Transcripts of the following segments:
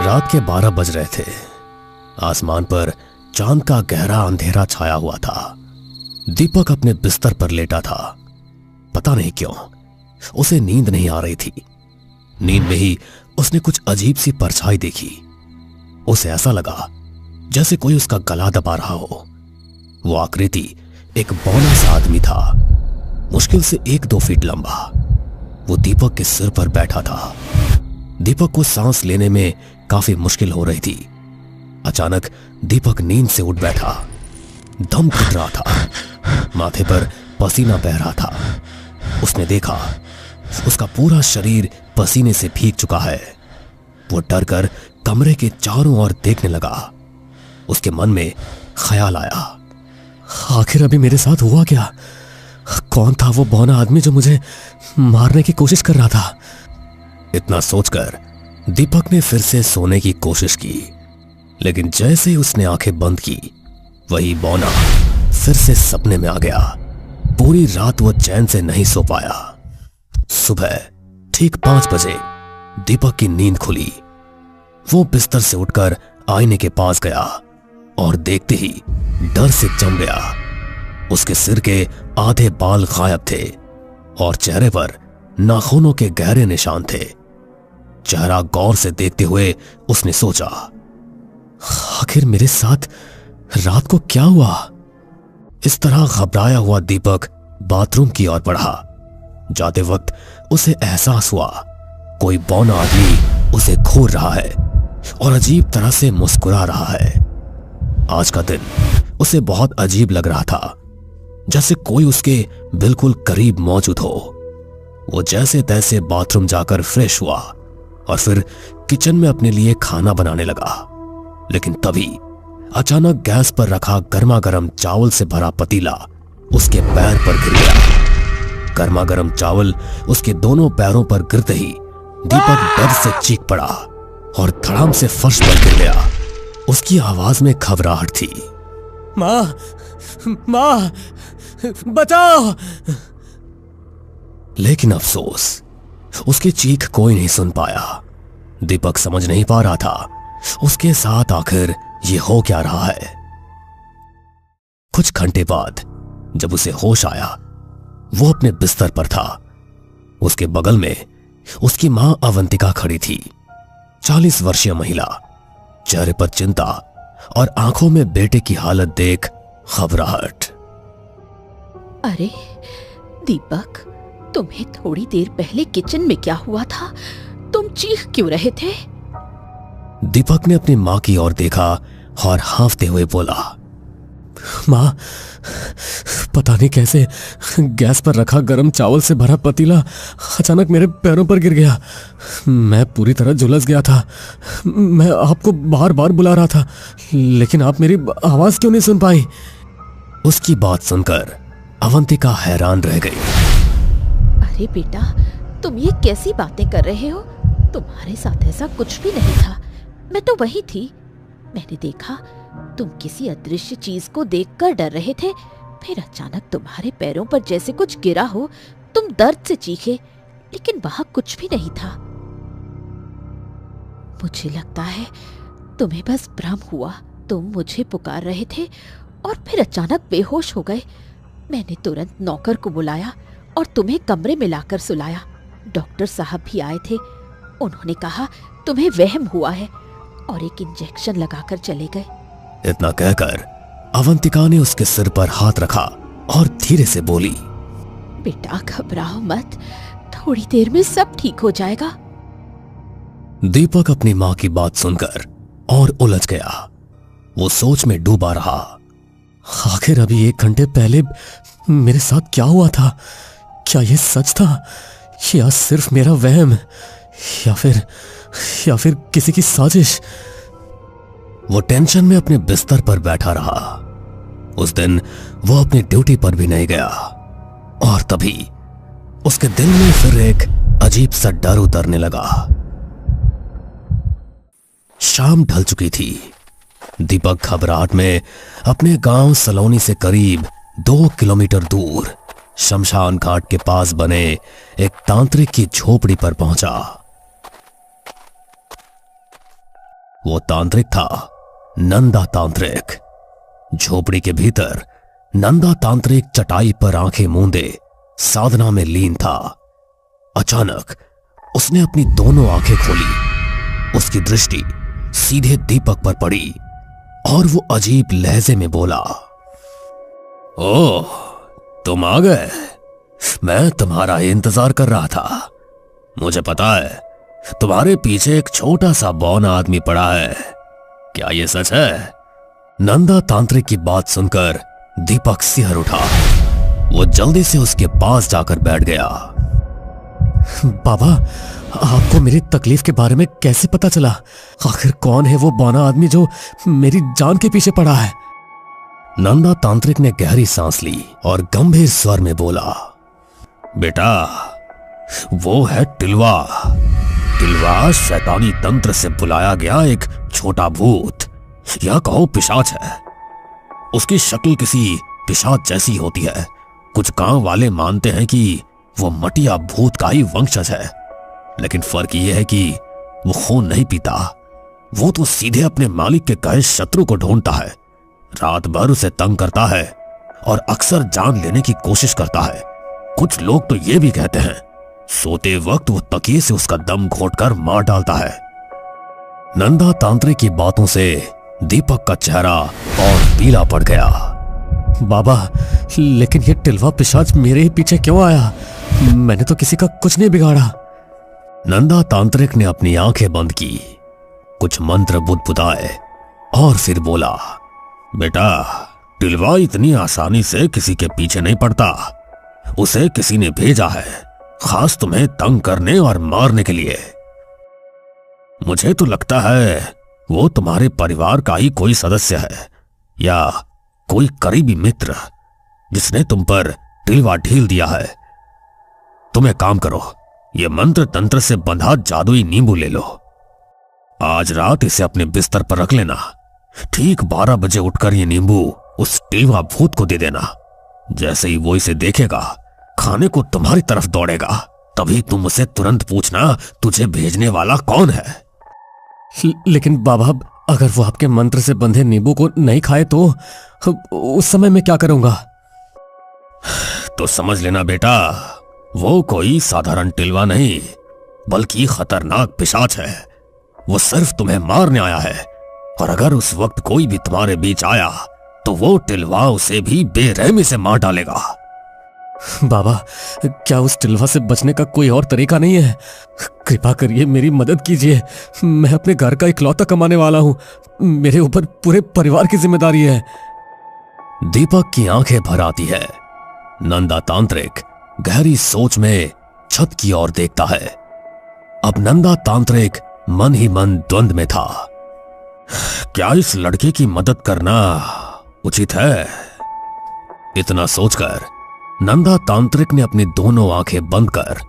रात के 12 बज रहे थे। आसमान पर चांद का गहरा अंधेरा छाया हुआ था। दीपक अपने बिस्तर पर लेटा था। पता नहीं क्यों उसे नींद नहीं आ रही थी। नींद में ही उसने कुछ अजीब सी परछाई देखी। उसे ऐसा लगा जैसे कोई उसका गला दबा रहा हो। वो आकृति एक बौना सा आदमी था, मुश्किल से 1-2 फीट लंबा। वो दीपक के सिर पर बैठा था। दीपक को सांस लेने में काफी मुश्किल हो रही थी। अचानक दीपक नींद से उठ बैठा। दम घुट रहा था, माथे पर पसीना बह रहा था। उसने देखा उसका पूरा शरीर पसीने से भीग चुका है। वो डर कर कमरे के चारों ओर देखने लगा। उसके मन में ख्याल आया, आखिर अभी मेरे साथ हुआ क्या? कौन था वो बौना आदमी जो मुझे मारने की कोशिश कर रहा था? इतना सोचकर दीपक ने फिर से सोने की कोशिश की, लेकिन जैसे ही उसने आंखें बंद की, वही बौना फिर से सपने में आ गया। पूरी रात वो चैन से नहीं सो पाया। सुबह ठीक 5 बजे दीपक की नींद खुली। वो बिस्तर से उठकर आईने के पास गया और देखते ही डर से जम गया। उसके सिर के आधे बाल गायब थे और चेहरे पर नाखूनों के गहरे निशान थे। चेहरा गौर से देखते हुए उसने सोचा, आखिर मेरे साथ रात को क्या हुआ? इस तरह घबराया हुआ दीपक बाथरूम की ओर बढ़ा। जाते वक्त उसे एहसास हुआ कोई बौना आदमी उसे घूर रहा है और अजीब तरह से मुस्कुरा रहा है। आज का दिन उसे बहुत अजीब लग रहा था, जैसे कोई उसके बिल्कुल करीब मौजूद हो। वो जैसे तैसे बाथरूम जाकर फ्रेश हुआ और फिर किचन में अपने लिए खाना बनाने लगा। लेकिन तभी अचानक गैस पर रखा गर्मा गर्म चावल से भरा पतीला उसके पैर पर गिर गया। गर्मा गर्म चावल उसके दोनों पैरों पर गिरते ही दीपक डर से चीख पड़ा और धड़ाम से फर्श पर गिर गया। उसकी आवाज में घबराहट थी। माँ, माँ, बचाओ! लेकिन अफसोस उसकी चीख कोई नहीं सुन पाया। दीपक समझ नहीं पा रहा था उसके साथ आखिर ये हो क्या रहा है। कुछ घंटे बाद जब उसे होश आया, वो अपने बिस्तर पर था। उसके बगल में उसकी मां अवंतिका खड़ी थी। 40 वर्षीय महिला, चेहरे पर चिंता और आंखों में बेटे की हालत देख घबराहट। अरे दीपक, तुम्हें थोड़ी देर पहले किचन में क्या हुआ था? तुम चीख क्यों रहे थे? दीपक ने अपनी मां की ओर देखा और हांफते हुए बोला, माँ, पता नहीं कैसे गैस पर रखा गर्म चावल से भरा पतीला अचानक मेरे पैरों पर गिर गया। मैं पूरी तरह झुलस गया था। मैं आपको बार बार बुला रहा था, लेकिन आप मेरी आवाज क्यों नहीं सुन पाई? उसकी बात सुनकर अवंतिका हैरान रह गई। अरे बेटा, तुम ये कैसी बातें कर रहे हो? तुम्हारे साथ ऐसा कुछ भी नहीं था। मैं तो वही थी। मैंने देखा तुम किसी अदृश्य चीज को देखकर डर रहे थे, फिर अचानक तुम्हारे पैरों पर जैसे कुछ गिरा हो। तुम दर्द से चीखे, लेकिन वहां कुछ भी नहीं था। मुझे लगता है तुम्हें बस भ्रम हुआ। तुम मुझे पुकार रहे थे और फिर अचानक बेहोश हो गए। मैंने तुरंत नौकर को बुलाया और तुम्हें कमरे में लाकर सुलाया। डॉक्टर साहब भी आए थे। उन्होंने कहा तुम्हें वहम हुआ है और एक इंजेक्शन लगाकर चले गए। इतना कहकर अवंतिका ने उसके सिर पर हाथ रखा और धीरे से बोली, बेटा घबराओ मत, थोड़ी देर में सब ठीक हो जाएगा। दीपक अपनी मां की बात सुनकर और उलझ गया। वो सोच में डूबा रहा। आखिर अभी 1 घंटे पहले मेरे साथ क्या हुआ था? क्या यह सच था या सिर्फ मेरा वहम, या फिर किसी की साजिश? वो टेंशन में अपने बिस्तर पर बैठा रहा। उस दिन वो अपनी ड्यूटी पर भी नहीं गया और तभी उसके दिल में फिर एक अजीब सा डर उतरने लगा। शाम ढल चुकी थी। दीपक घबराहट में अपने गांव सलोनी से करीब 2 किलोमीटर दूर शमशान घाट के पास बने एक तांत्रिक की झोपड़ी पर पहुंचा। वो तांत्रिक था, नंदा तांत्रिक। झोपड़ी के भीतर नंदा तांत्रिक चटाई पर आंखें मूंदे साधना में लीन था। अचानक उसने अपनी दोनों आंखें खोली। उसकी दृष्टि सीधे दीपक पर पड़ी और वो अजीब लहजे में बोला, ओह, तुम आ गए। मैं तुम्हारा इंतजार कर रहा था। मुझे पता है तुम्हारे पीछे एक छोटा सा बौना आदमी पड़ा है। क्या यह सच है? नंदा तांत्रिक की बात सुनकर दीपक सिहर उठा। वो जल्दी से उसके पास जाकर बैठ गया। बाबा, आपको मेरी तकलीफ के बारे में कैसे पता चला? आखिर कौन है वो बौना आदमी जो मेरी जान के पीछे पड़ा है? नंदा तांत्रिक ने गहरी सांस ली और गंभीर स्वर में बोला, बेटा, वो है टिलवा। टिलवा शैतानी तंत्र से बुलाया गया एक छोटा भूत, या कहो पिशाच है। उसकी शक्ल किसी पिशाच जैसी होती है। कुछ गांव वाले मानते हैं कि वो मटिया भूत का ही वंशज है, लेकिन फर्क यह है कि वो खून नहीं पीता। वो तो सीधे अपने मालिक के कहे शत्रु को ढूंढता है, रात भर उसे तंग करता है और अक्सर जान लेने की कोशिश करता है। कुछ लोग तो ये भी कहते हैं सोते वक्त वो तकिए से उसका दम घोंटकर मार डालता है। नंदा तांत्रिक की बातों से दीपक का चेहरा और पीला पड़ गया। बाबा, लेकिन ये टिलवा पिशाच मेरे ही पीछे क्यों आया? मैंने तो किसी का कुछ नहीं बिगाड़ा। नंदा तांत्रिक ने अपनी आंखें बंद की, कुछ मंत्र बुदबुदाए और फिर बोला, बेटा, टिलवा इतनी आसानी से किसी के पीछे नहीं पड़ता। उसे किसी ने भेजा है, खास तुम्हें तंग करने और मारने के लिए। मुझे तो लगता है वो तुम्हारे परिवार का ही कोई सदस्य है, या कोई करीबी मित्र जिसने तुम पर टिलवा ढील दिया है। तुम एक काम करो, ये मंत्र तंत्र से बंधा जादुई नींबू ले लो। आज रात इसे अपने बिस्तर पर रख लेना। ठीक 12 बजे उठकर ये नींबू उस टिलवा भूत को दे देना। जैसे ही वो इसे देखेगा, खाने को तुम्हारी तरफ दौड़ेगा। तभी तुम उसे तुरंत पूछना तुझे भेजने वाला कौन है। लेकिन बाबा, अगर वो आपके मंत्र से बंधे नींबू को नहीं खाए तो उस समय मैं क्या करूंगा? तो समझ लेना बेटा, वो कोई साधारण टिलवा नहीं, बल्कि खतरनाक पिशाच है। वो सिर्फ तुम्हें मारने आया है, और अगर उस वक्त कोई भी तुम्हारे बीच आया तो वो टिलवा उसे भी बेरहमी से मार डालेगा। बाबा, क्या उस टिलवा से बचने का कोई और तरीका नहीं है? कृपा करिए, मेरी मदद कीजिए। मैं अपने घर का इकलौता कमाने वाला हूं। मेरे ऊपर पूरे परिवार की जिम्मेदारी है। दीपक की आंखें भर आती है। नंदा तांत्रिक गहरी सोच में छत की ओर देखता है। अब नंदा तांत्रिक मन ही मन द्वंद में था। क्या इस लड़के की मदद करना उचित है? इतना सोचकर नंदा तांत्रिक ने अपनी दोनों आंखें बंद कर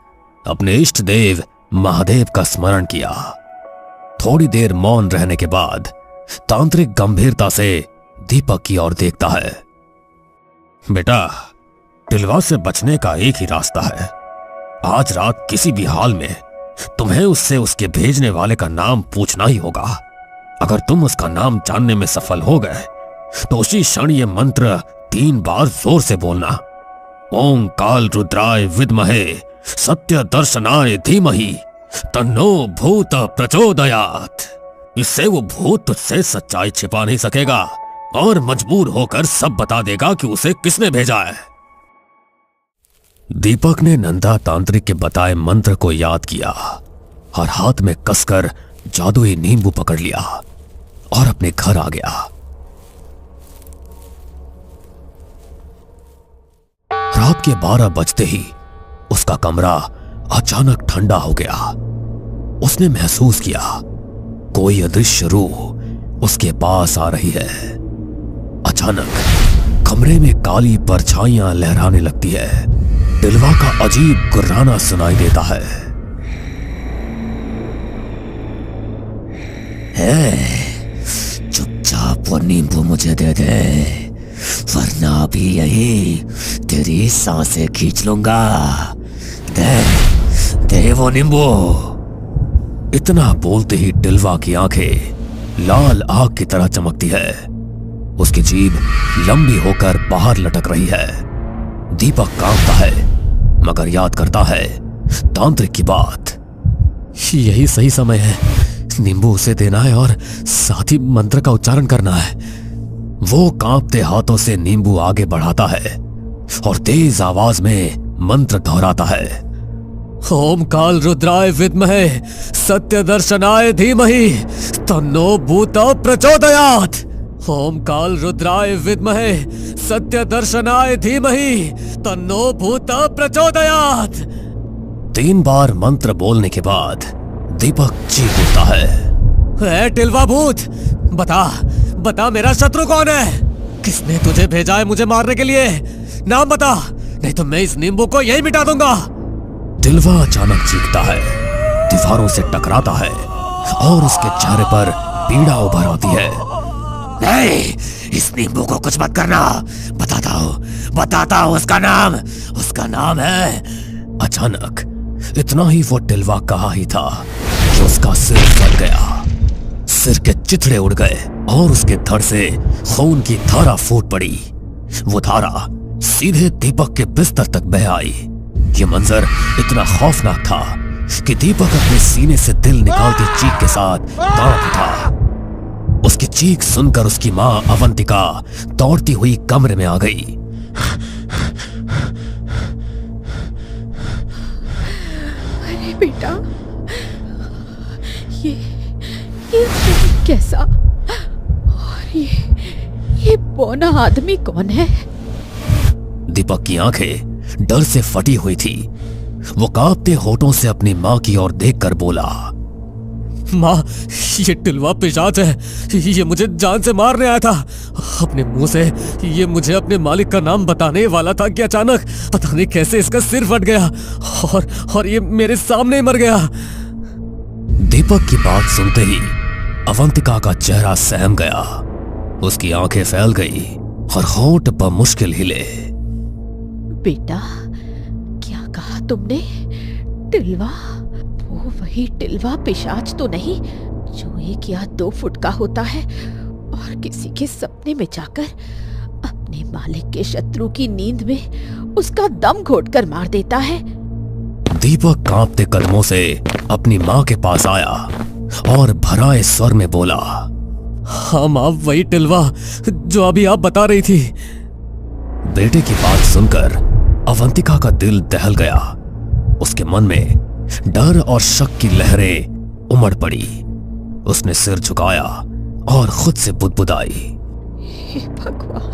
अपने इष्ट देव महादेव का स्मरण किया। थोड़ी देर मौन रहने के बाद तांत्रिक गंभीरता से दीपक की ओर देखता है। बेटा, टिलवा से बचने का एक ही रास्ता है। आज रात किसी भी हाल में तुम्हें उससे उसके भेजने वाले का नाम पूछना ही होगा। अगर तुम उसका नाम जानने में सफल हो गए तो उसी क्षण ये मंत्र 3 बार जोर से बोलना, ओम काल रुद्राय विद्महे सत्य दर्शनाय धीमहि तन्नो भूत प्रचोदयात्। इससे वो भूत तुझसे सच्चाई छिपा नहीं सकेगा और मजबूर होकर सब बता देगा कि उसे किसने भेजा है। दीपक ने नंदा तांत्रिक के बताए मंत्र को याद किया और हाथ में कसकर जादुई नींबू पकड़ लिया और अपने घर आ गया। रात के 12 बजते ही उसका कमरा अचानक ठंडा हो गया। उसने महसूस किया कोई अदृश्य रूह उसके पास आ रही है। अचानक कमरे में काली परछाइयां लहराने लगती है। टिलवा का अजीब गुर्राना सुनाई देता है। चुपचाप वो नींबू मुझे दे दे, वरना अभी यही तेरी सांसें खींच लूंगा। दे वो नींबू। इतना बोलते ही टिलवा की आंखें लाल आग की तरह चमकती है। उसकी जीभ लंबी होकर बाहर लटक रही है। दीपक कांपता है मगर याद करता है तांत्रिक की बात। यही सही समय है, नींबू उसे देना है और साथ ही मंत्र का उच्चारण करना है। वो कांपते हाथों से नींबू आगे बढ़ाता है और तेज आवाज में मंत्र दोहराता है। ओम काल रुद्राय विद्महे सत्य दर्शनाय धीमहि तन्नो भूत प्रचोदयात्। ओम काल रुद्राय विद्महे सत्य दर्शनाय धीमहि तन्नो भूत प्रचोदयात्। 3 बार मंत्र बोलने के बाद दीपक चीख उठता है। ए टिलवा भूत, बता मेरा शत्रु कौन है? किसने तुझे भेजा है मुझे मारने के लिए? नाम बता, नहीं तो मैं इस नींबू को यही मिटा दूंगा। टिलवा अचानक चीखता है, दीवारों से टकराता है और उसके चेहरे पर पीड़ा उभर आती है। नहीं, इस नींबू को कुछ मत करना, बताता हूँ उसका नाम है। अचानक इतना ही वो टिलवा कहा ही था कि उसका सिर फट गया। सिर के चिथड़े उड़ गए और उसके धड़ से खून की धारा फूट पड़ी। वो धारा सीधे दीपक के बिस्तर तक बह आई। ये मंजर इतना खौफनाक था कि दीपक अपने सीने से दिल निकालती चीख के साथ कांप उठा। उसकी चीख सुनकर उसकी मां अवंतिका दौड़ती हुई कमरे में आ गई। अरे बेटा, ये कैसा? और ये बौना आदमी कौन है? दीपक की आंखें डर से फटी हुई थी। वो कांपते होठों से अपनी मां की ओर देखकर बोला, माँ, ये टिलवा पिशाच है, ये मुझे जान से मारने आया था। अपने मुंह से ये मुझे अपने मालिक का नाम बताने वाला था कि अचानक पता नहीं कैसे इसका सिर फट गया और ये मेरे सामने ही मर गया। दीपक की बात सुनते ही अवंतिका का चेहरा सहम गया। उसकी आंखें फैल गई और होंठ बमुश्किल हिले। बेटा, क्या कहा तुमने? टिलवा? वो वही टिलवा पिशाच तो नहीं जो 1 या 2 फुट का होता है और किसी के सपने में जाकर अपने मालिक के शत्रु की नींद में उसका दम घोटकर मार देता है? दीपक कांपते कदमों से अपनी मां के पास आया और भराए स्वर में बोला, हाँ माँ, वही टिलवा जो अभी आप बता रही थी। बेटे की बात सुनकर अवंतिका का दिल दहल गया। उसके मन में डर और शक की लहरें उमड़ पड़ी। उसने सिर झुकाया और खुद से बुदबुदाई, हे भगवान,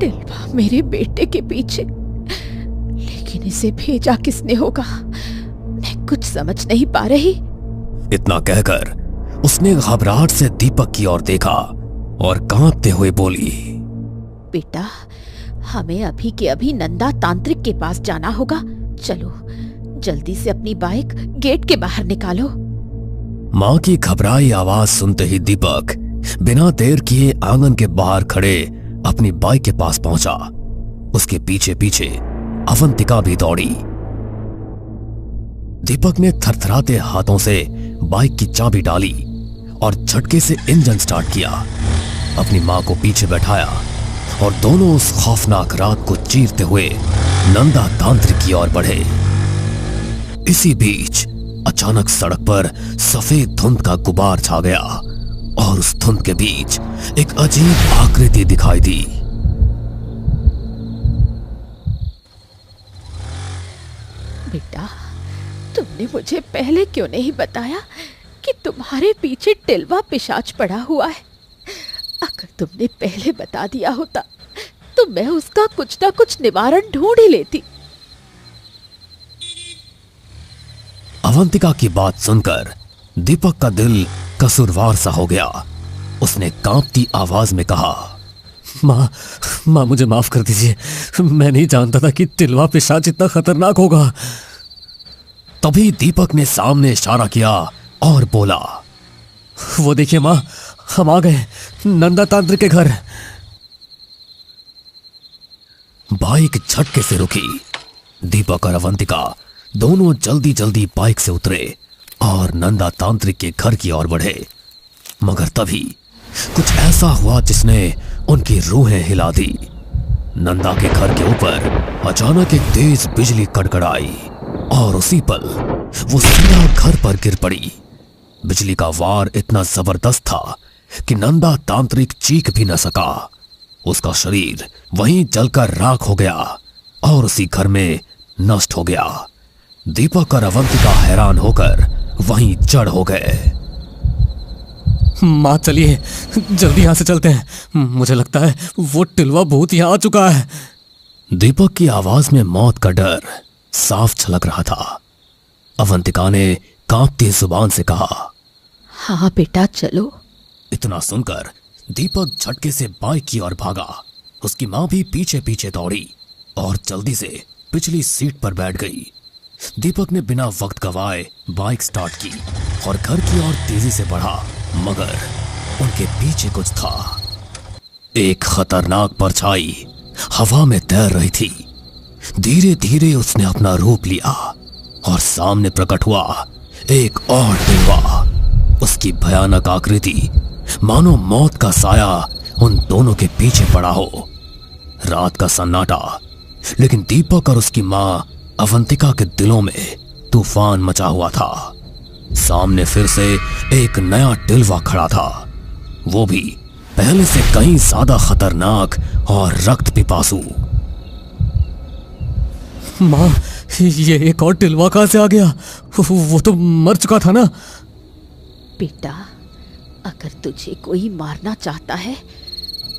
टिलवा मेरे बेटे के पीछे, लेकिन इसे भेजा किसने होगा? मैं कुछ समझ नहीं पा रही। इतना कहकर उसने घबराहट से दीपक की ओर देखा और कांपते हुए बोली, बेटा, हमें अभी के अभी नंदा तांत्रिक के पास जाना होगा। चलो जल्दी से अपनी बाइक गेट के बाहर निकालो। मां की घबराई आवाज सुनते ही दीपक बिना देर किए आंगन के बाहर खड़े अपनी बाइक के पास पहुंचा। उसके पीछे पीछे अवंतिका भी दौड़ी। दीपक ने थरथराते हाथों से बाइक की चाबी डाली और झटके से इंजन स्टार्ट किया। अपनी मां को पीछे बैठाया और दोनों उस खौफनाक रात को चीरते हुए नंदा तांत्रिक की ओर बढ़े। इसी बीच अचानक सड़क पर सफेद धुंध का गुबार छा गया और उस धुंध के बीच एक अजीब आकृति दिखाई दी। बेटा, तुमने मुझे पहले क्यों नहीं बताया कि तुम्हारे पीछे टिलवा पिशाच पड़ा हुआ है? अगर तुमने पहले बता दिया होता तो मैं उसका कुछ ना कुछ निवारण ढूंढ ही लेती। अवंतिका की बात सुनकर दीपक का दिल कसूरवार सा हो गया। उसने कांपती आवाज में कहा, माँ मुझे माफ कर दीजिए, मैं नहीं जानता था कि टिलवा पिशाच इतना खतरनाक होगा। तभी दीपक ने सामने इशारा किया और बोला, वो देखिए माँ, हम आ गए नंदा तांत्रिक के घर। बाइक झटके से रुकी। दीपक और अवंतिका दोनों जल्दी जल्दी बाइक से उतरे और नंदा तांत्रिक के घर की ओर बढ़े। मगर तभी कुछ ऐसा हुआ जिसने उनकी रूहें हिला दी। नंदा के घर के ऊपर अचानक एक तेज बिजली कड़कड़ाई और उसी पल वो सीधा घर पर गिर पड़ी। बिजली का वार इतना जबरदस्त था कि नंदा तांत्रिक चीख भी न सका। उसका शरीर वहीं जलकर राख हो गया और उसी घर में नष्ट हो गया। दीपक और अवंतिका हैरान होकर वहीं जड़ हो गए। माँ चलिए जल्दी यहां से चलते हैं, मुझे लगता है वो टिलवा भूत यहां आ चुका है। दीपक की आवाज में मौत का डर साफ छलक रहा था। अवंतिका ने कांपती जुबान से कहा, हाँ बेटा चलो। इतना सुनकर दीपक झटके से बाइक की ओर भागा। उसकी मां भी पीछे पीछे दौड़ी और जल्दी से पिछली सीट पर बैठ गई। दीपक ने बिना वक्त गवाए बाइक स्टार्ट की और घर की ओर तेजी से बढ़ा, मगर उनके पीछे कुछ था। एक खतरनाक परछाई हवा में तैर रही थी। धीरे धीरे उसने अपना रूप लिया और सामने प्रकट हुआ एक और टिलवा। उसकी भयानक आकृति मानो मौत का साया उन दोनों के पीछे पड़ा हो। रात का सन्नाटा, लेकिन दीपक और उसकी मां अवंतिका के दिलों में तूफान मचा हुआ था। सामने फिर से एक नया टिलवा खड़ा था, वो भी पहले से कहीं ज्यादा खतरनाक और रक्त पिपासु। माँ ये एक और टिलवा कहां से आ गया? वो तो मर चुका था ना। बेटा अगर तुझे कोई मारना चाहता है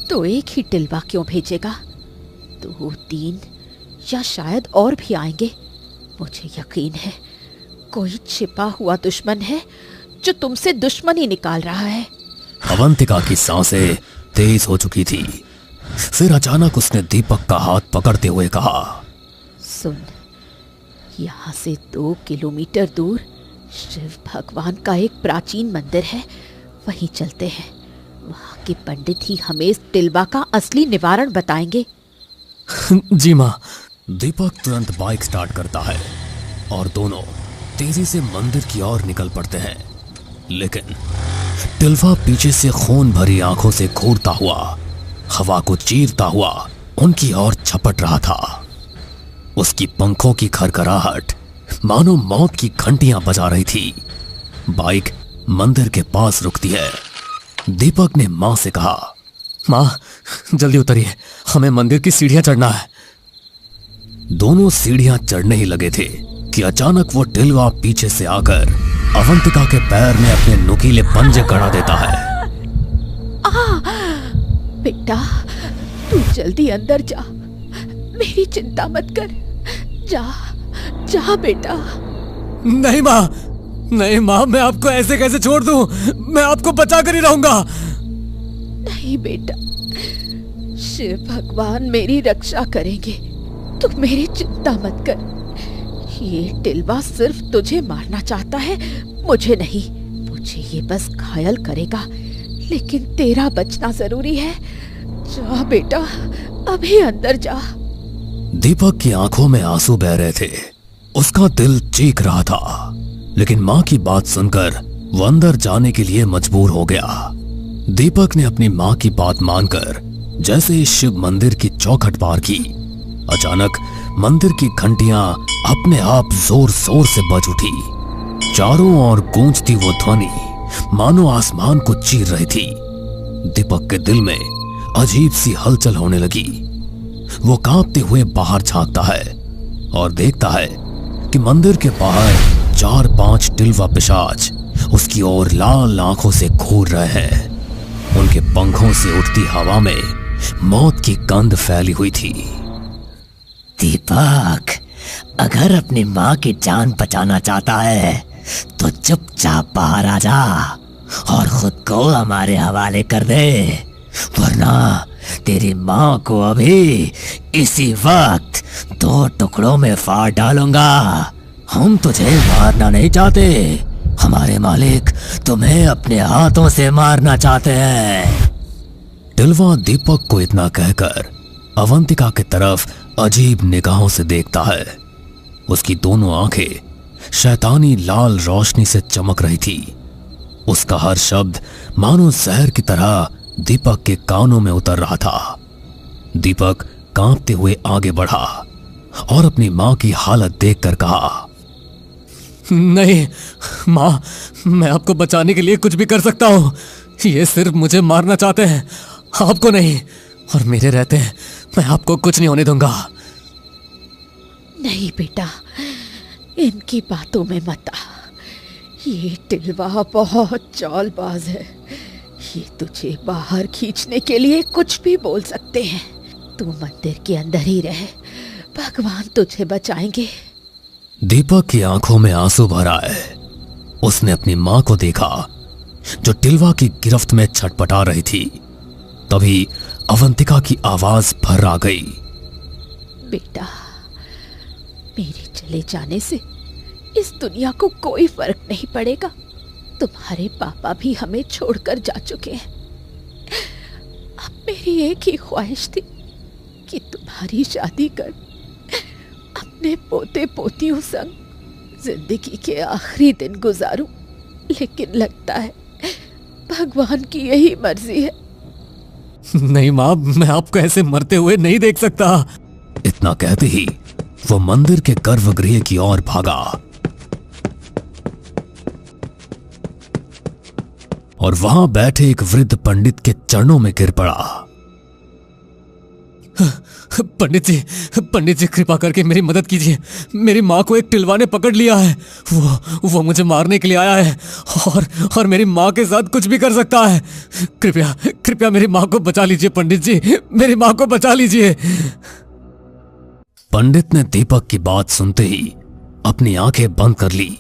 तो एक ही टिलवा क्यों भेजेगा? 2-3 या शायद और भी आएंगे। मुझे यकीन है कोई छिपा हुआ दुश्मन है जो तुमसे दुश्मनी निकाल रहा है। अवंतिका की सांसें तेज हो चुकी थी। फिर अचानक उसने दीपक का हाथ पकड़ते हुए कहा, सुन, यहाँ से 2 किलोमीटर दूर शिव भगवान का एक प्राचीन मंदिर है, वहीं चलते हैं। वहाँ के पंडित ही हमें इस टिलवा का असली निवारण बताएंगे। जी माँ। दीपक तुरंत बाइक स्टार्ट करता है और दोनों तेजी से मंदिर की ओर निकल पड़ते हैं। लेकिन टिलवा पीछे से खून भरी आंखों से घूरता हुआ, हवा को चीरता हुआ उनकी ओर झपट रहा था। उसकी पंखों की खरखराहट मानो मौत की घंटियां बजा रही थी। बाइक मंदिर के पास रुकती है। दीपक ने मां से कहा, माँ जल्दी उतरिए, हमें मंदिर की सीढ़ियां चढ़ना है। दोनों सीढ़ियां चढ़ने ही लगे थे कि अचानक वो टिलवा पीछे से आकर अवंतिका के पैर में अपने नुकीले पंजे गड़ा देता है। बेटा तू जल्दी अंदर जा, मेरी चिंता मत कर। जा जा बेटा। नहीं माँ, नहीं माँ, मैं आपको ऐसे कैसे छोड़ दूं? मैं आपको बचा कर ही रहूंगा। नहीं बेटा, शिव भगवान मेरी रक्षा करेंगे, तू मेरी चिंता मत कर। ये टिलवा सिर्फ तुझे मारना चाहता है, मुझे नहीं। मुझे ये बस घायल करेगा, लेकिन तेरा बचना जरूरी है। जा बेटा, अभी अंदर जा। दीपक की आंखों में आंसू बह रहे थे। उसका दिल चीख रहा था, लेकिन मां की बात सुनकर वो अंदर जाने के लिए मजबूर हो गया। दीपक ने अपनी मां की बात मानकर जैसे ही शिव मंदिर की चौखट पार की, अचानक मंदिर की घंटियां अपने आप जोर जोर से बज उठी। चारों ओर गूंजती वो ध्वनि मानो आसमान को चीर रही थी। दीपक के दिल में अजीब सी हलचल होने लगी। वो कांपते हुए बाहर झांकता है और देखता है कि मंदिर के बाहर 4-5 टिलवा पिशाच उसकी ओर लाल आंखों से घूर रहे हैं। उनके पंखों से उठती हवा में मौत की गंध फैली हुई थी। दीपक, अगर अपनी माँ की जान बचाना चाहता है तो चुपचाप बाहर आ जा और खुद को हमारे हवाले कर दे, वरना तेरी माँ को अभी इसी वक्त 2 टुकड़ों में फाड़ डालूंगा। हम तुझे मारना नहीं चाहते, हमारे मालिक तुम्हें अपने हाथों से मारना चाहते हैं। टिलवा दीपक को इतना कहकर अवंतिका की तरफ अजीब निगाहों से देखता है। उसकी दोनों आंखें शैतानी लाल रोशनी से चमक रही थी। उसका हर शब्द मानो जहर की तरह दीपक के कानों में उतर रहा था। दीपक कांपते हुए आगे बढ़ा और अपनी मां की हालत देखकर कहा, नहीं मां, मैं आपको बचाने के लिए कुछ भी कर सकता हूं। ये सिर्फ मुझे मारना चाहते हैं, आपको नहीं। और मेरे रहते हैं मैं आपको कुछ नहीं होने दूंगा। नहीं बेटा, इनकी बातों में मत आ। ये टिलवा बहुत चालबाज है। ये तुझे बाहर खींचने के लिए कुछ भी बोल सकते हैं। तू मंदिर के अंदर ही रह, भगवान तुझे बचाएंगे। दीपक की आंखों में आंसू भर आए। उसने अपनी मां को देखा जो टिलवा की गिरफ्त में छटपटा रही थी। तभी अवंतिका की आवाज भर आ गई, बेटा, मेरे चले जाने से इस दुनिया को कोई फर्क नहीं पड़ेगा। तुम्हारे पापा भी हमें छोड़कर जा चुके हैं। अब मेरी एक ही ख्वाहिश थी कि तुम्हारी शादी कर अपने पोते पोतियों संग जिंदगी के आखिरी दिन गुजारूं। लेकिन लगता है भगवान की यही मर्जी है। नहीं मां, मैं आपको ऐसे मरते हुए नहीं देख सकता। इतना कहते ही वो मंदिर के गर्भगृह की ओर भागा और वहां बैठे एक वृद्ध पंडित के चरणों में गिर पड़ा। पंडित जी कृपा करके मेरी मदद कीजिए। मेरी माँ को एक टिलवा ने पकड़ लिया है। वो मुझे मारने के लिए आया है और मेरी माँ के साथ कुछ भी कर सकता है। कृपया मेरी माँ को बचा लीजिए पंडित जी, मेरी माँ को बचा लीजिए। पंडित ने दीपक की बात सुनते ही अपनी आंखें बंद कर ली।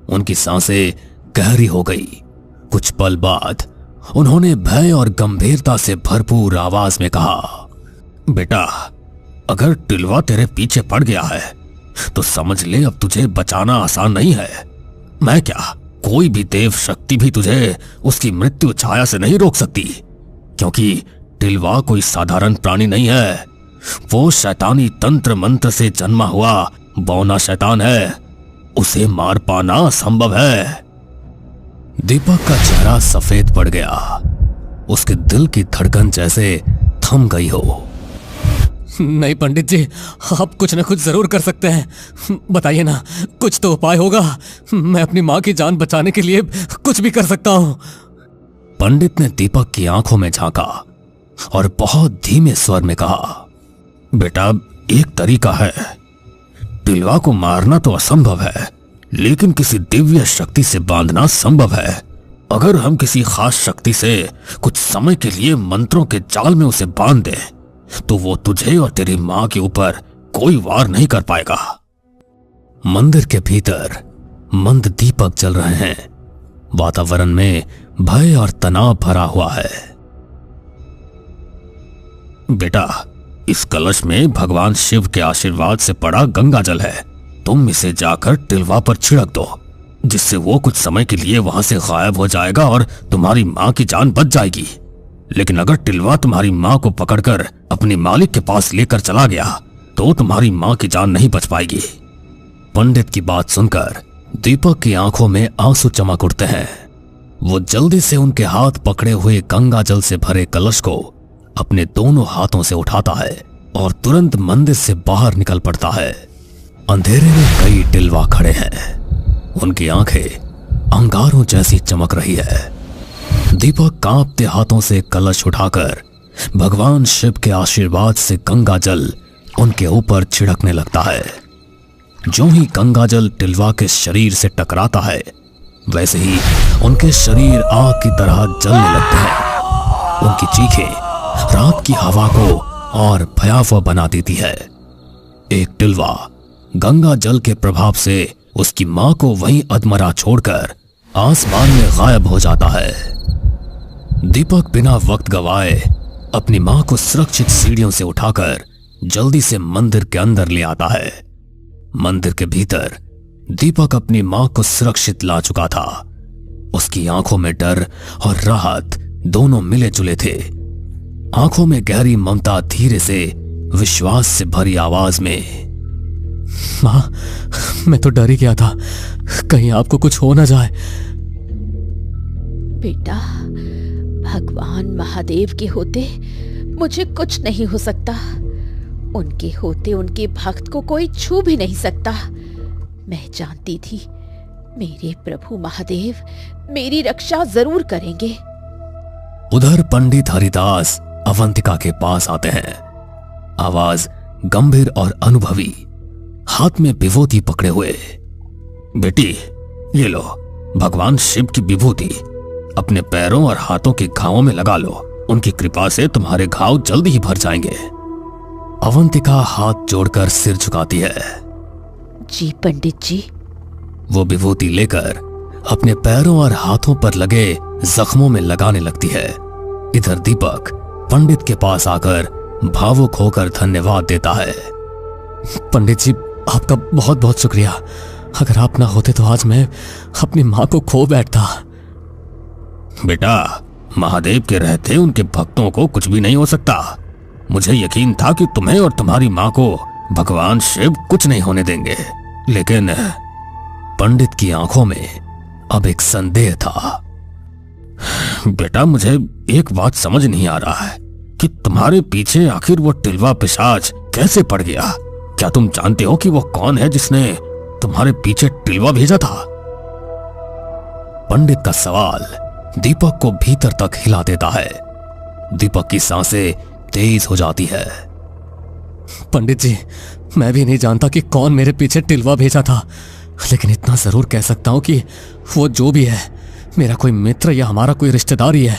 उनकी सांसें गहरी हो गई। कुछ पल बाद उन्होंने भय और गंभीरता से भरपूर आवाज में कहा, बेटा, अगर टिलवा तेरे पीछे पड़ गया है तो समझ ले अब तुझे बचाना आसान नहीं है। मैं क्या, कोई भी देव शक्ति भी तुझे उसकी मृत्यु छाया से नहीं रोक सकती, क्योंकि टिलवा कोई साधारण प्राणी नहीं है। वो शैतानी तंत्र मंत्र से जन्मा हुआ बौना शैतान है। उसे मार पाना असंभव है। दीपक का चेहरा सफेद पड़ गया। उसके दिल की धड़कन जैसे थम गई हो। नहीं पंडित जी, आप कुछ ना कुछ जरूर कर सकते हैं। बताइए ना, कुछ तो उपाय होगा। मैं अपनी माँ की जान बचाने के लिए कुछ भी कर सकता हूँ। पंडित ने दीपक की आंखों में झांका और बहुत धीमे स्वर में कहा, बेटा, एक तरीका है। टिलवा को मारना तो असंभव है, लेकिन किसी दिव्य शक्ति से बांधना संभव है। अगर हम किसी खास शक्ति से कुछ समय के लिए मंत्रों के जाल में उसे बांध दें तो वो तुझे और तेरी मां के ऊपर कोई वार नहीं कर पाएगा। मंदिर के भीतर मंद दीपक जल रहे हैं। वातावरण में भय और तनाव भरा हुआ है। बेटा, इस कलश में भगवान शिव के आशीर्वाद से पड़ा गंगा जल है। तुम इसे जाकर टिलवा पर छिड़क दो, जिससे वो कुछ समय के लिए वहां से गायब हो जाएगा और तुम्हारी मां की जान बच जाएगी। लेकिन अगर टिलवा तुम्हारी मां को पकड़कर अपने मालिक के पास लेकर चला गया तो तुम्हारी मां की जान नहीं बच पाएगी। पंडित की बात सुनकर दीपक की आंखों में आंसू चमक उठते हैं। वो जल्दी से उनके हाथ पकड़े हुए गंगा जल से भरे कलश को अपने दोनों हाथों से उठाता है और तुरंत मंदिर से बाहर निकल पड़ता है। अंधेरे में कई टिलवा खड़े हैं। उनकी आंखें अंगारों जैसी चमक रही है। दीपक कांपते हाथों से कलश उठाकर भगवान शिव के आशीर्वाद से गंगा जल उनके ऊपर छिड़कने लगता है। जो ही गंगा जल टिलवा के शरीर से टकराता है, वैसे ही उनके शरीर आग की तरह जलने लगते हैं। उनकी चीखें रात की हवा को और भयावह बना देती है। एक टिलवा गंगा जल के प्रभाव से उसकी मां को वहीं अधमरा छोड़कर आसमान में गायब हो जाता है। दीपक बिना वक्त गवाए अपनी मां को सुरक्षित सीढ़ियों से उठाकर जल्दी से मंदिर के अंदर ले आता है। मंदिर के भीतर दीपक अपनी मां को सुरक्षित ला चुका था। उसकी आंखों में डर और राहत दोनों मिले जुले थे। आंखों में गहरी ममता धीरे से विश्वास से भरी आवाज में, मां, मैं तो डर ही गया था, कहीं आपको कुछ हो ना जाए। बेटा, भगवान महादेव के होते मुझे कुछ नहीं हो सकता। उनके होते उनके भक्त को कोई छू भी नहीं सकता। मैं जानती थी मेरे प्रभु महादेव मेरी रक्षा जरूर करेंगे। उधर पंडित हरिदास अवंतिका के पास आते हैं, आवाज गंभीर और अनुभवी, हाथ में विभूति पकड़े हुए। बेटी, ये लो भगवान शिव की विभूति, अपने पैरों और हाथों के घावों में लगा लो। उनकी कृपा से तुम्हारे घाव जल्दी ही भर जाएंगे। अवंतिका हाथ जोड़कर सिर झुकाती है। जी पंडित जी। वो विभूति लेकर अपने पैरों और हाथों पर लगे जख्मों में लगाने लगती है। इधर दीपक पंडित के पास आकर भावुक होकर धन्यवाद देता है। पंडित जी, आपका बहुत बहुत शुक्रिया। अगर आप ना होते तो आज मैं अपनी मां को खो बैठता। बेटा, महादेव के रहते उनके भक्तों को कुछ भी नहीं हो सकता। मुझे यकीन था कि तुम्हें और तुम्हारी मां को भगवान शिव कुछ नहीं होने देंगे, लेकिन पंडित की आंखों में अब एक संदेह था। बेटा, मुझे एक बात समझ नहीं आ रहा है कि तुम्हारे पीछे आखिर वो टिलवा पिशाच कैसे पड़ गया। क्या तुम जानते हो कि वो कौन है जिसने तुम्हारे पीछे टिलवा भेजा था? पंडित का सवाल दीपक को भीतर तक हिला देता है। दीपक की सांसें तेज हो जाती है। पंडित जी, मैं भी नहीं जानता कि कौन मेरे पीछे टिलवा भेजा था, लेकिन इतना जरूर कह सकता हूं कि वो जो भी है मेरा कोई मित्र या हमारा कोई रिश्तेदार ही है।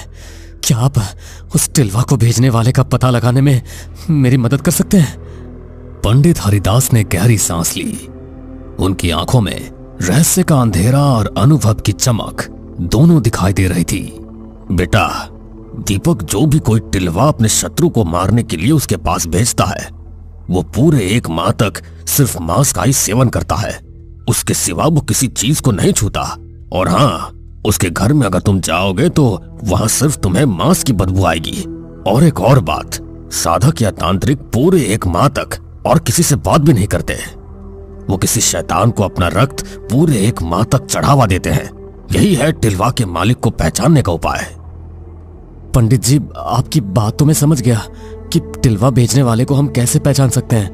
क्या आप उस टिलवा को भेजने वाले का पता लगाने में मेरी मदद कर सकते हैं? पंडित हरिदास ने गहरी सांस ली। उनकी आंखों में रहस्य का अंधेरा और अनुभव की चमक दोनों दिखाई दे रही थी। बेटा, दीपक जो भी कोई टिलवा अपने शत्रु को मारने के लिए उसके पास भेजता है, वो पूरे 1 माह तक सिर्फ मांस का ही सेवन करता है। उसके सिवा वो किसी चीज को नहीं छूता। और हाँ, उसके घर में अगर तुम जाओगे तो वहां सिर्फ तुम्हें मांस की बदबू आएगी। और एक और बात, साधक या तांत्रिक पूरे 1 माह तक और किसी से बात भी नहीं करते। वो किसी शैतान को अपना रक्त पूरे 1 माह तक चढ़ावा देते हैं। यही है टिलवा के मालिक को पहचानने का उपाय। पंडित जी, आपकी बात तो मैं समझ गया कि टिलवा भेजने वाले को हम कैसे पहचान सकते हैं,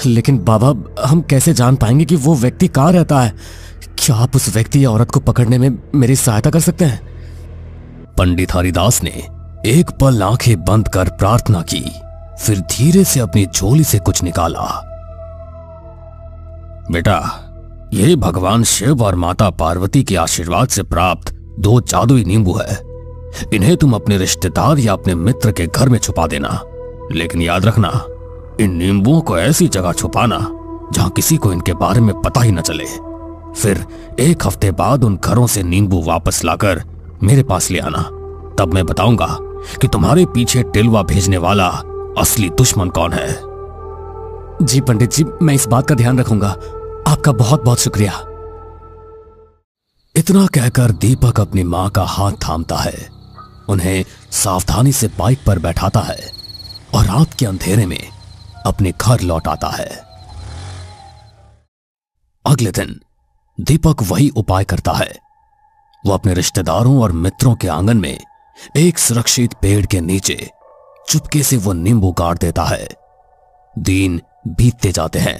लेकिन बाबा, हम कैसे जान पाएंगे कि वो व्यक्ति कहाँ रहता है? क्या आप उस व्यक्ति या औरत को पकड़ने में मेरी सहायता कर सकते हैं? पंडित हरिदास ने एक पल आंखें बंद कर प्रार्थना की, फिर धीरे से अपनी झोली से कुछ निकाला। बेटा, ये भगवान शिव और माता पार्वती के आशीर्वाद से प्राप्त 2 जादुई नींबू है। इन्हें तुम अपने रिश्तेदार या अपने मित्र के घर में छुपा देना, लेकिन याद रखना, इन नींबुओं को ऐसी जगह छुपाना जहां किसी को इनके बारे में पता ही न चले। फिर 1 हफ्ते बाद उन घरों से नींबू वापस लाकर मेरे पास ले आना। तब मैं बताऊंगा कि तुम्हारे पीछे टिलवा भेजने वाला असली दुश्मन कौन है। जी पंडित जी, मैं इस बात का ध्यान रखूंगा। आपका बहुत बहुत शुक्रिया। इतना कहकर दीपक अपनी मां का हाथ थामता है, उन्हें सावधानी से बाइक पर बैठाता है और रात के अंधेरे में अपने घर लौट आता है। अगले दिन दीपक वही उपाय करता है। वो अपने रिश्तेदारों और मित्रों के आंगन में एक सुरक्षित पेड़ के नीचे चुपके से वो नींबू गाड़ देता है। दिन बीतते जाते हैं।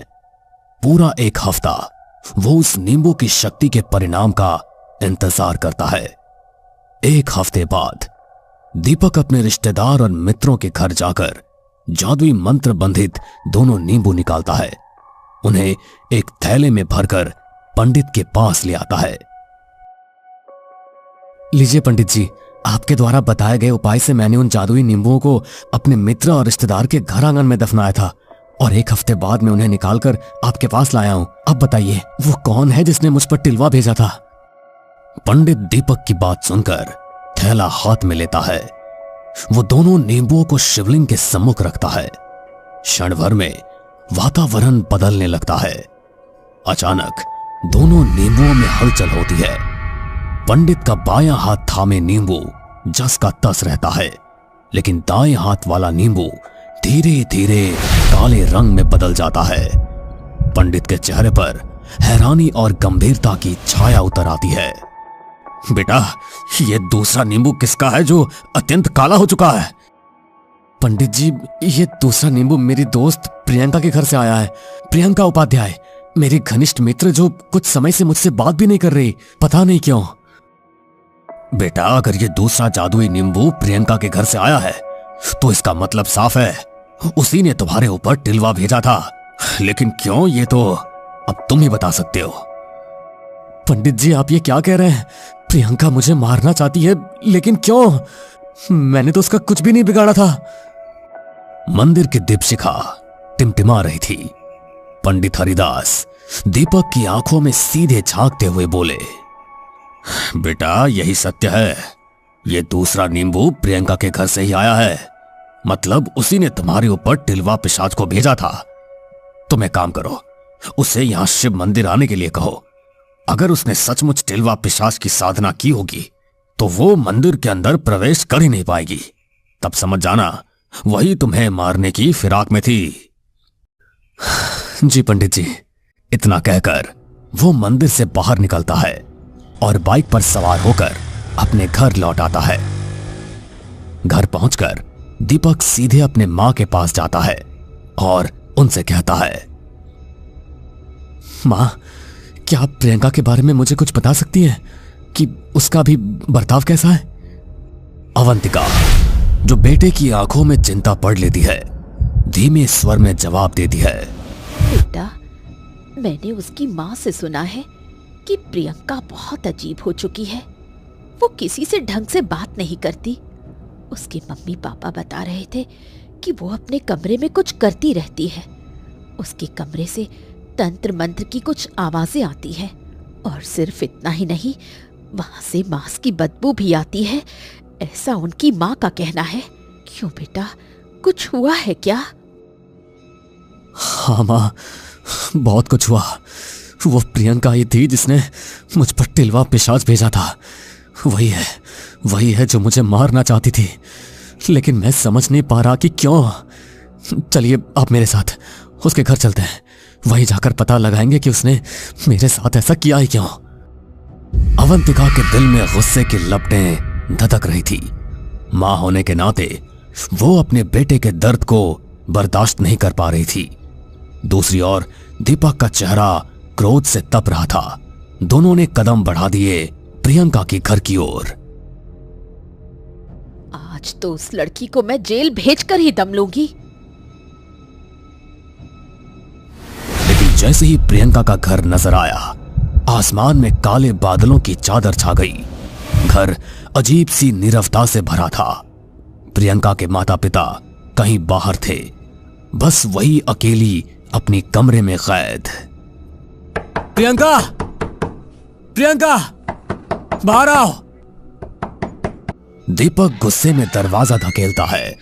पूरा 1 हफ्ता वो उस नींबू की शक्ति के परिणाम का इंतजार करता है। 1 हफ्ते बाद दीपक अपने रिश्तेदार और मित्रों के घर जाकर जादुई मंत्र बंधित दोनों नींबू निकालता है। उन्हें एक थैले में भरकर पंडित के पास ले आता है। लीजिए पंडित जी, आपके द्वारा बताए गए उपाय से मैंने उन जादुई नींबुओं को अपने मित्र और रिश्तेदार के घर आंगन में दफनाया था और 1 हफ्ते बाद मैं उन्हें निकालकर आपके पास लाया हूं। अब बताइए, वो कौन है जिसने मुझ पर टिलवा भेजा था? पंडित दीपक की बात सुनकर थैला हाथ में लेता है। वो दोनों नींबुओं को शिवलिंग के सम्मुख रखता है। क्षण भर में वातावरण बदलने लगता है। अचानक दोनों नींबुओं में हलचल होती है। पंडित का बायां हाथ थामे नींबू जस का तस रहता है, लेकिन दाएं हाथ वाला नींबू धीरे धीरे काले रंग में बदल जाता है। पंडित के चेहरे पर हैरानी और गंभीरता की छाया उतर आती है। बेटा, ये दूसरा नींबू किसका है जो अत्यंत काला हो चुका है? पंडित जी, ये दूसरा नींबू मेरी दोस्त प्रियंका के घर से आया है। प्रियंका उपाध्याय, मेरी घनिष्ठ मित्र जो कुछ समय से मुझसे बात भी नहीं कर रही, पता नहीं क्यों। बेटा, अगर ये दूसरा जादुई नींबू प्रियंका के घर से आया है तो इसका मतलब साफ है उसी ने तुम्हारे ऊपर टिलवा भेजा था। लेकिन क्यों, ये तो अब तुम ही बता सकते हो। पंडित जी, आप ये क्या कह रहे हैं? प्रियंका मुझे मारना चाहती है, लेकिन क्यों? मैंने तो उसका कुछ भी नहीं बिगाड़ा था। मंदिर की दीपशिखा टिमटिमा रही थी। पंडित हरिदास दीपक की आंखों में सीधे झांकते हुए बोले, बेटा, यही सत्य है। ये दूसरा नींबू प्रियंका के घर से ही आया है। मतलब उसी ने तुम्हारे ऊपर टिलवा पिशाच को भेजा था। तुम एक काम करो, उसे यहां शिव मंदिर आने के लिए कहो। अगर उसने सचमुच टिलवा पिशाच की साधना की होगी तो वो मंदिर के अंदर प्रवेश कर ही नहीं पाएगी। तब समझ जाना वही तुम्हें मारने की फिराक में थी। जी पंडित जी। इतना कहकर वो मंदिर से बाहर निकलता है और बाइक पर सवार होकर अपने घर लौट आता है। घर पहुंचकर दीपक सीधे अपने मां के पास जाता है और उनसे कहता है, मां, क्या आप प्रियंका के बारे में मुझे कुछ बता सकती हैं कि उसका भी बर्ताव कैसा है? अवंतिका, जो बेटे की आंखों में चिंता पड़ लेती है, धीमे स्वर में जवाब देती है, बेटा, मैंने उसकी माँ से सुना है कि प्रियंका बहुत अजीब हो चुकी है। वो किसी से ढंग से बात नहीं करती। उसके मम्मी पापा बता रहे थे कि वो अपने कमरे में कुछ करती रहती है। उसके कमरे से तंत्र मंत्र की कुछ आवाजें आती हैं और सिर्फ इतना ही नहीं, वहां से मांस की बदबू भी आती है, ऐसा उनकी माँ का कहना है। क्यों बेटा, कुछ हुआ है क्या? हाँ माँ, बहुत कुछ हुआ। वो प्रियंका ही थी जिसने मुझ पर टिलवा पिशाच भेजा था। वही है जो मुझे मारना चाहती थी, लेकिन मैं समझ नहीं पा रहा कि क्यों। चलिए आप मेरे साथ उसके घर चलते हैं, वहीं जाकर पता लगाएंगे कि उसने मेरे साथ ऐसा किया ही क्यों। अवंतिका के दिल में गुस्से की लपटें धधक रही थी। मां होने के नाते वो अपने बेटे के दर्द को बर्दाश्त नहीं कर पा रही थी। दूसरी ओर दीपक का चेहरा क्रोध से तप रहा था। दोनों ने कदम बढ़ा दिए प्रियंका के घर की ओर। आज तो उस लड़की को मैं जेल भेजकर ही दम लूंगी। लेकिन जैसे ही प्रियंका का घर नजर आया, आसमान में काले बादलों की चादर छा गई। घर अजीब सी नीरवता से भरा था। प्रियंका के माता पिता कहीं बाहर थे, बस वही अकेली अपनी कमरे में कैद। प्रियंका, प्रियंका, बाहर आओ। दीपक गुस्से में दरवाजा धकेलता है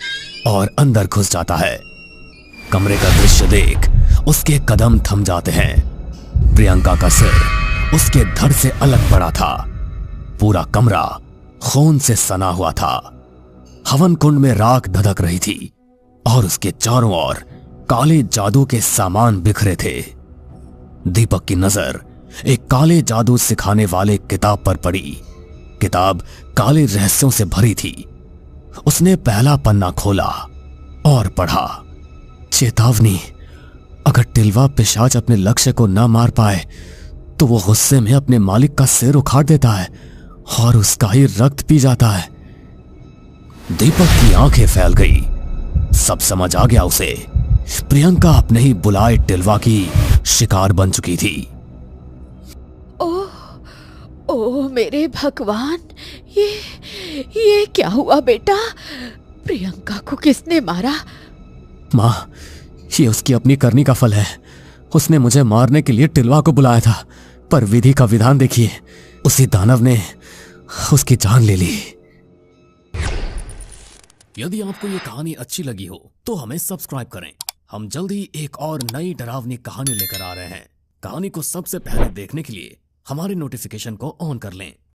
और अंदर घुस जाता है। कमरे का दृश्य देख उसके कदम थम जाते हैं। प्रियंका का सिर उसके धड़ से अलग पड़ा था। पूरा कमरा खून से सना हुआ था। हवन कुंड में राख धधक रही थी और उसके चारों ओर काले जादू के सामान बिखरे थे। दीपक की नजर एक काले जादू सिखाने वाले किताब पर पड़ी। किताब काले रहस्यों से भरी थी। उसने पहला पन्ना खोला और पढ़ा, चेतावनी, अगर टिलवा पिशाच अपने लक्ष्य को न मार पाए तो वो गुस्से में अपने मालिक का सिर उखाड़ देता है और उसका ही रक्त पी जाता है। दीपक की आंखें फैल गई। सब समझ आ गया उसे। प्रियंका अपने ही बुलाए टिलवा की शिकार बन चुकी थी। ओह मेरे भगवान, ये क्या हुआ बेटा? प्रियंका को किसने मारा? मां, ये उसकी अपनी करनी का फल है। उसने मुझे मारने के लिए टिलवा को बुलाया था, पर विधि का विधान देखिए, उसी दानव ने उसकी जान ले ली। यदि आपको ये कहानी अच्छी लगी हो तो हमें सब्सक्राइब करें। हम जल्द ही एक और नई डरावनी कहानी लेकर आ रहे हैं। कहानी को सबसे पहले देखने के लिए हमारे नोटिफिकेशन को ऑन कर लें।